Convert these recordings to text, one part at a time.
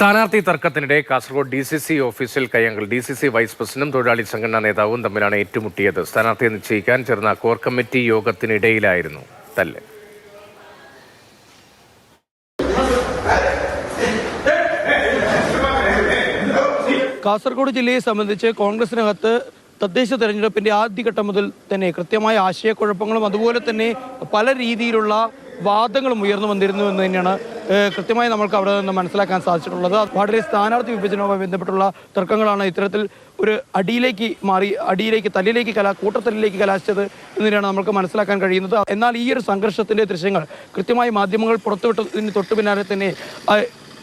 സ്ഥാനാർത്ഥി തർക്കത്തിനിടെ കാസർഗോഡ് DCC ഓഫീസിൽ കയ്യങ്കൽ. DCC vice പ്രസിഡന്റും തൊഴിലാളി സംഘടനാ നേതാവും തമ്മിലാണ് ഏറ്റുമുട്ടിയത്. സ്ഥാനാർത്ഥിയെ നിശ്ചയിക്കാൻ ചേർന്ന കോർ കമ്മിറ്റി യോഗത്തിനിടയിലായിരുന്നു തല്ല്. കാസർഗോഡ് ജില്ലയെ സംബന്ധിച്ച് കോൺഗ്രസിനകത്ത് തദ്ദേശ തെരഞ്ഞെടുപ്പിന്റെ ആദ്യഘട്ടം മുതൽ തന്നെ കൃത്യമായ ആശയക്കുഴപ്പങ്ങളും അതുപോലെ തന്നെ പല രീതിയിലുള്ള വാദങ്ങളും ഉയർന്നു വന്നിരുന്നു എന്ന് തന്നെയാണ് കൃത്യമായി നമുക്ക് അവിടെ നിന്ന് മനസ്സിലാക്കാൻ സാധിച്ചിട്ടുള്ളത്. വാർഡിലെ സ്ഥാനാർത്ഥി വിഭജനവുമായി ബന്ധപ്പെട്ടുള്ള തർക്കങ്ങളാണ് ഇത്തരത്തിൽ ഒരു തല്ലിലേക്ക് കൂട്ടത്തല്ലിലേക്ക് കലാശിച്ചത് എന്ന് തന്നെയാണ് നമുക്ക് മനസ്സിലാക്കാൻ കഴിയുന്നത്. എന്നാൽ ഈ ഒരു സംഘർഷത്തിന്റെ ദൃശ്യങ്ങൾ കൃത്യമായി മാധ്യമങ്ങൾ പുറത്തുവിട്ടതിന് തൊട്ടു പിന്നാലെ തന്നെ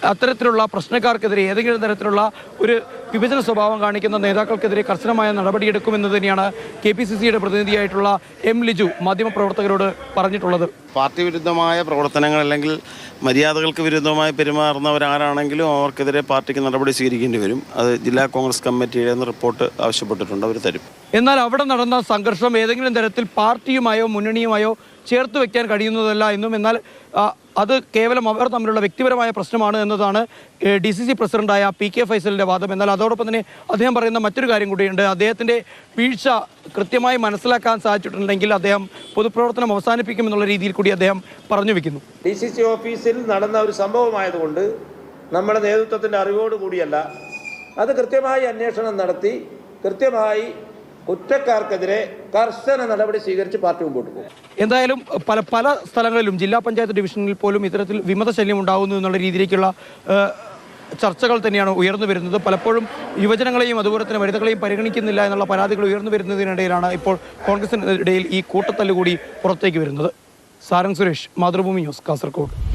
അത്തരത്തിലുള്ള പ്രശ്നക്കാർക്കെതിരെ ഏതെങ്കിലും തരത്തിലുള്ള ഒരു വിഭജന സ്വഭാവം കാണിക്കുന്ന നേതാക്കൾക്കെതിരെ കർശനമായ നടപടിയെടുക്കുമെന്ന് തന്നെയാണ് KPCCയുടെ പ്രതിനിധിയായിട്ടുള്ള M. ലിജു മാധ്യമപ്രവർത്തകരോട് പറഞ്ഞിട്ടുള്ളത്. പാർട്ടി വിരുദ്ധമായ പ്രവർത്തനങ്ങൾ അല്ലെങ്കിൽ മര്യാദകൾക്ക് വിരുദ്ധമായി പെരുമാറുന്നവരാരാണെങ്കിലും അവർക്കെതിരെ പാർട്ടിക്ക് നടപടി സ്വീകരിക്കേണ്ടി വരും. അത് ജില്ലാ കോൺഗ്രസ് കമ്മിറ്റിയുടെ റിപ്പോർട്ട് ആവശ്യപ്പെട്ടിട്ടുണ്ട്, അവർ തരും. എന്നാൽ അവിടെ നടന്ന സംഘർഷം ഏതെങ്കിലും തരത്തിൽ പാർട്ടിയുമായോ മുന്നണിയുമായോ ചേർത്ത് വെക്കാൻ കഴിയുന്നതല്ല എന്നും, എന്നാൽ അത് കേവലം അവർ തമ്മിലുള്ള വ്യക്തിപരമായ പ്രശ്നമാണ് എന്നതാണ് DCC പ്രസിഡന്റായ PK ഫൈസലിന്റെ വാദം. എന്നാൽ അതോടൊപ്പം തന്നെ അദ്ദേഹം പറയുന്ന മറ്റൊരു കാര്യം കൂടിയുണ്ട്. അദ്ദേഹത്തിന്റെ വീഴ്ച കൃത്യമായി മനസ്സിലാക്കാൻ സാധിച്ചിട്ടുണ്ടെങ്കിൽ അദ്ദേഹം പൊതുപ്രവർത്തനം അവസാനിപ്പിക്കുമെന്നുള്ള രീതിയിൽ കൂടി അദ്ദേഹം പറഞ്ഞു വെക്കുന്നു. DCC ഓഫീസിൽ നടന്ന ഒരു സംഭവമായതുകൊണ്ട് നമ്മുടെ നേതൃത്വത്തിൻ്റെ അറിവോടുകൂടിയല്ല, അത് കൃത്യമായി അന്വേഷണം നടത്തി കൃത്യമായി കുറ്റക്കാർക്കെതിരെ കർശന നടപടി സ്വീകരിച്ച് പാർട്ടി മുമ്പോട്ട് പോകും. എന്തായാലും പല സ്ഥലങ്ങളിലും ജില്ലാ പഞ്ചായത്ത് ഡിവിഷനിൽ പോലും ഇത്തരത്തിൽ വിമതശല്യം ഉണ്ടാകുന്നു എന്നുള്ള രീതിയിലേക്കുള്ള ചർച്ചകൾ തന്നെയാണ് ഉയർന്നു വരുന്നത്. പലപ്പോഴും യുവജനങ്ങളെയും അതുപോലെ തന്നെ വനിതകളെയും പരിഗണിക്കുന്നില്ല എന്നുള്ള പരാതികൾ ഉയർന്നു വരുന്നതിനിടയിലാണ് ഇപ്പോൾ കോൺഗ്രസിനിടയിൽ ഈ കൂട്ടത്തല്ല് കൂടി പുറത്തേക്ക് വരുന്നത്. സാരംഗ് സുരേഷ്, മാതൃഭൂമി ന്യൂസ്, കാസർഗോഡ്.